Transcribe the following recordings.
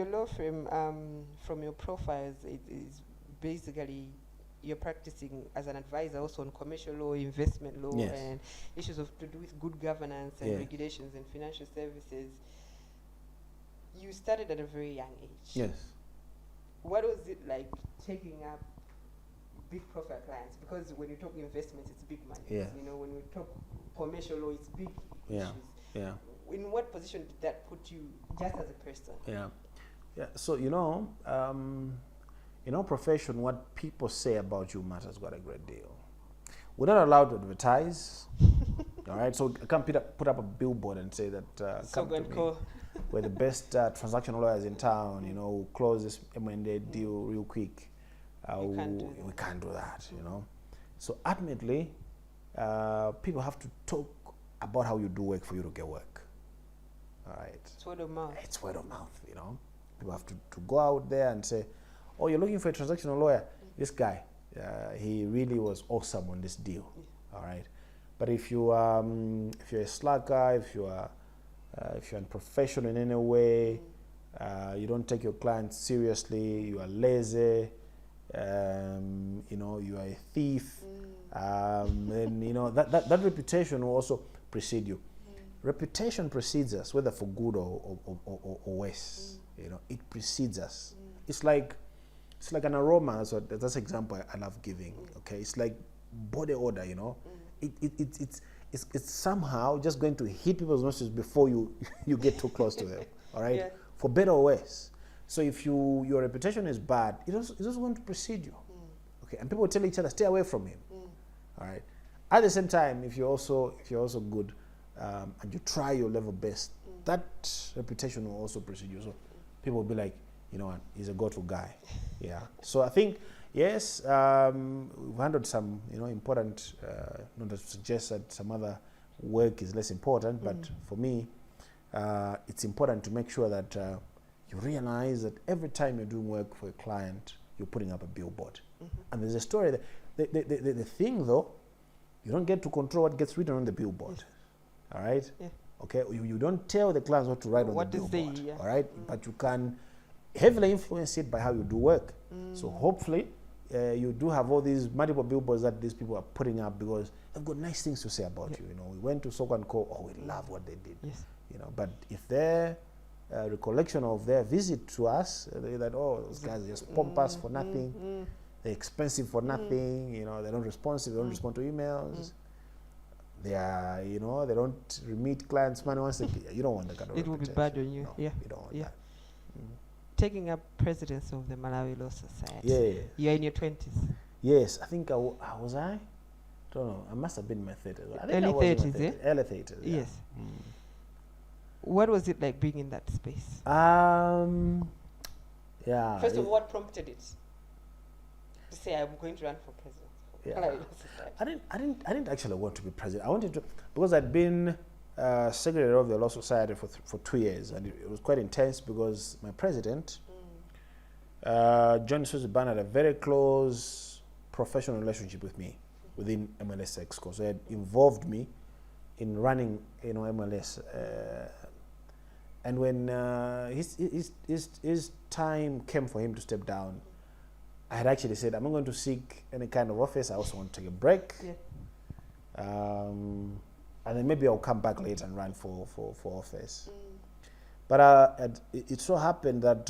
your law firm, from your profiles, it is basically you're practicing as an advisor also on commercial law, investment law, Yes. and issues of to do with good governance and Yeah. regulations and financial services. You started at a very young age. Yes. What was it like taking up big profile clients? Because when you talk investments, it's big money. Yeah. You know, when you talk commercial law, it's big Yeah. issues. Yeah. In what position did that put you, just as a person? Yeah. Yeah. So, in our profession, what people say about you matters quite a great deal. We're not allowed to advertise. All right. So I can't put up a billboard and say that So come to good me. call. We're the best transactional lawyers in town. You know, we'll close this M&A deal real quick. You can't do We that. can't do that. You know. So ultimately, people have to talk about how you do work for you to get work. All right. It's word of mouth. It's word of mouth, you know. People have to go out there and say, oh, you're looking for a transactional lawyer. This guy, he really was awesome on this deal. All right. But if you're a slacker, if you're unprofessional in any way, you don't take your clients seriously, you are lazy, you are a thief, then that reputation will also precede you. Reputation precedes us, whether for good or worse. You know, it precedes us. It's like an aroma. So that's an example I love giving. Okay, it's like body odor. You know, it's somehow just going to hit people's noses before you get too close to them. All right, Yeah. for better or worse. So if your reputation is bad, it's also going to precede you. Okay, and people tell each other, stay away from him. All right. At the same time, if you're also good, and you try your level best, that reputation will also precede you. So people will be like, you know what, he's a go-to guy. Yeah. So I think, yes, we've handled some, important, not to suggest that some other work is less important, but for me, it's important to make sure that you realize that every time you're doing work for a client, you're putting up a billboard. And there's a story that the thing, though, you don't get to control what gets written on the billboard. All right? Yeah. Okay? You don't tell the clients what to write on What the to say, billboard. yeah. All right? But you can heavily influence it by how you do work. So hopefully, you do have all these multiple billboards that these people are putting up because they've got nice things to say about you. You know, we went to Soko & Co. Oh, we love what they did. Yes. You know, but if their recollection of their visit to us, they're that, oh, those guys are just pompous for nothing. They're expensive for nothing. You know, they don't responsive. They don't respond to emails. They are, they don't remit clients' money once you don't want that kind of It will be reputation. bad on you. No, Yeah. you don't want Yeah. that. Taking up presidency of the Malawi Law Society. Yeah. You're in your 20s. Yes, I think was I? Don't know. I must have been in my 30s. I think Early I was in my 30s, yeah? Early 30s, yeah. Yes. What was it like being in that space? Yeah. First of all, what prompted it? To say I'm going to run for president. Yeah. Malawi Law Society. I didn't actually want to be president. I wanted to, because I'd been secretary of the Law Society for 2 years, and it was quite intense because my president, John Susban, had a very close professional relationship with me within MLS Exco. So it involved me in running, MLS. And when his time came for him to step down, I had actually said, I'm not going to seek any kind of office. I also want to take a break. Yeah. And then maybe I'll come back later and run for office. But it so happened that,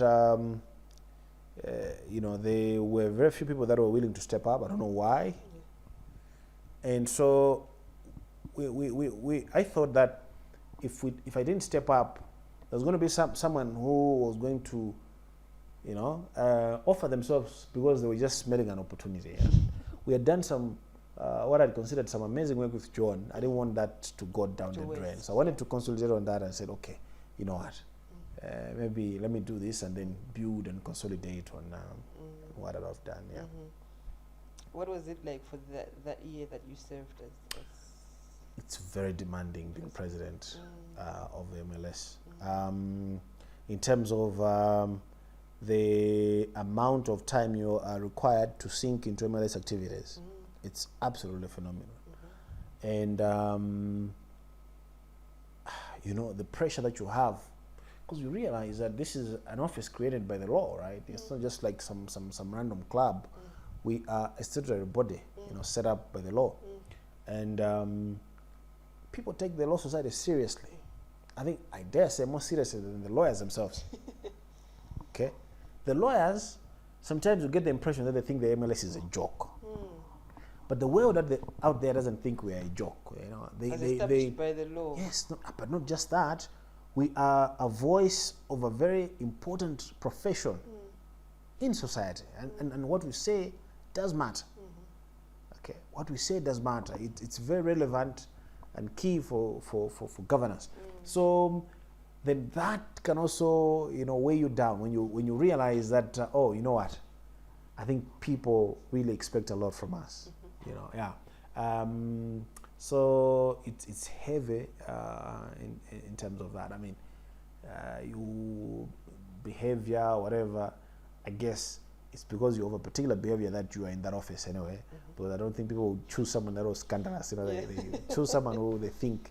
there were very few people that were willing to step up. I don't know why. And so I thought that if I didn't step up, there was going to be someone who was going to, offer themselves because they were just smelling an opportunity. We had done some, what I'd considered some amazing work with John. I didn't want that to go down the drain. So I wanted to consolidate on that and said, okay, you know what, maybe let me do this and then build and consolidate on what I've done. Yeah. What was it like for that year that you served as It's very demanding being president of the MLS. In terms of the amount of time you are required to sink into MLS activities, it's absolutely phenomenal. And, the pressure that you have, because you realize that this is an office created by the law, right? It's not just like some random club. We are a statutory body, set up by the law, and people take the law society seriously. I think, I dare say, more seriously than the lawyers themselves. Okay, the lawyers sometimes you get the impression that they think the MLS is a joke, but the world out there doesn't think we are a joke. As established by the law. Yes, but not just that. We are a voice of a very important profession in society, and what we say does matter. Okay, what we say does matter. It's very relevant and key for governance. So then that can also weigh you down when you realize that oh, you know what, I think people really expect a lot from us. So it's heavy in terms of that. I mean, you behavior, whatever, I guess it's because you have a particular behavior that you are in that office anyway. Because I don't think people would choose someone that was scandalous. They choose someone who they think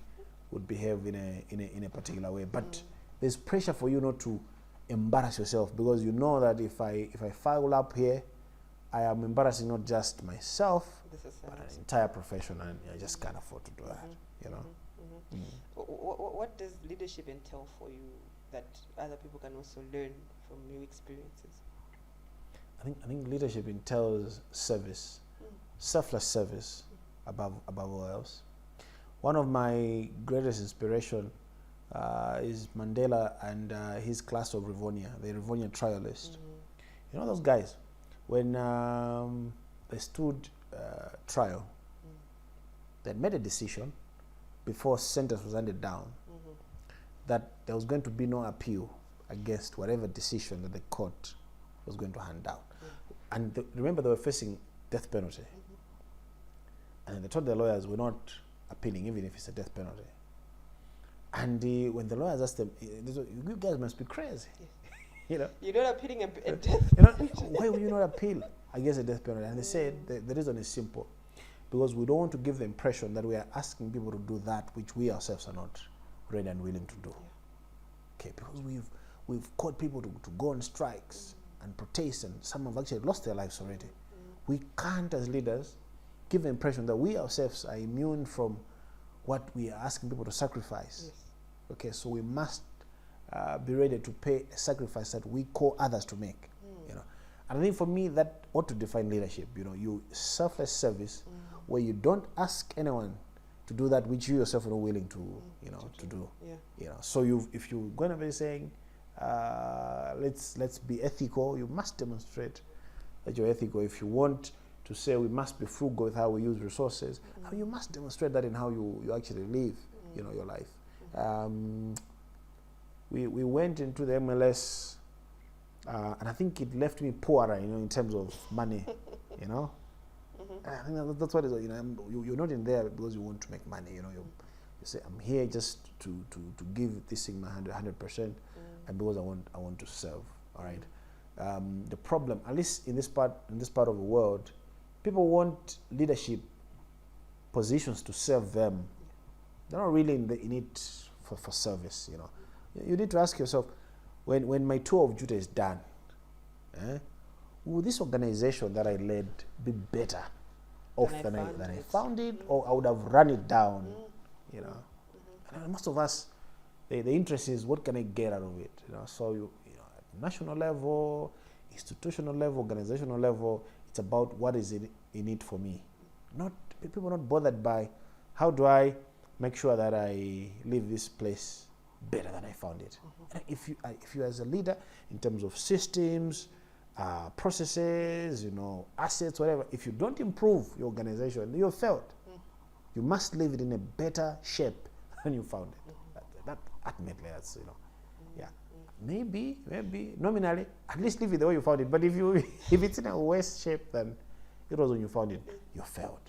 would behave in a particular way. But there's pressure for you not to embarrass yourself, because you know that if I foul up here, I am embarrassing not just myself, but an entire profession, and I just can't afford to do that. What does leadership entail for you that other people can also learn from your experiences? I think leadership entails service, selfless service above all else. One of my greatest inspiration is Mandela and his class of Rivonia, the Rivonia trialists. You know those guys, when they stood trial, they made a decision before sentence was handed down that there was going to be no appeal against whatever decision that the court was going to hand down. And remember, they were facing death penalty. And they told their lawyers, we're not appealing, even if it's a death penalty. And when the lawyers asked them, you guys must be crazy. You're not appealing a death penalty. Why will you not appeal against a death penalty? And they said the reason is simple. Because we don't want to give the impression that we are asking people to do that which we ourselves are not ready and willing to do. Okay, because we've called people to go on strikes and protest, and some have actually lost their lives already. We can't, as leaders, give the impression that we ourselves are immune from what we are asking people to sacrifice. Okay, so we must be ready to pay a sacrifice that we call others to make. And I think for me that ought to define leadership. You selfless service where you don't ask anyone to do that which you yourself are not willing to to do. So if you're going to be saying let's be ethical, you must demonstrate that you're ethical. If you want to say we must be frugal with how we use resources, you must demonstrate that in how you actually live your life. We went into the MLS and I think it left me poorer in terms of money. I think that's what it is. You're not in there because you want to make money. You say, I'm here just to give this thing my 100%, and because I want to serve. All right. The problem, at least in this part of the world, people want leadership positions to serve them. They're not really in it for service. You need to ask yourself, when my tour of duty is done, will this organization that I led be better off than I found it, or I would have run it down? And most of us, the interest is what can I get out of it. So at national level, institutional level, organizational level, it's about what is it in it for me. People are not bothered by how do I make sure that I leave this place better than I found it. And if you as a leader, in terms of systems, processes, assets, whatever, if you don't improve your organization, you've failed. You must leave it in a better shape than you found it. That ultimately, that's maybe nominally, at least leave it the way you found it. But if it's in a worse shape than it was when you found it, you failed.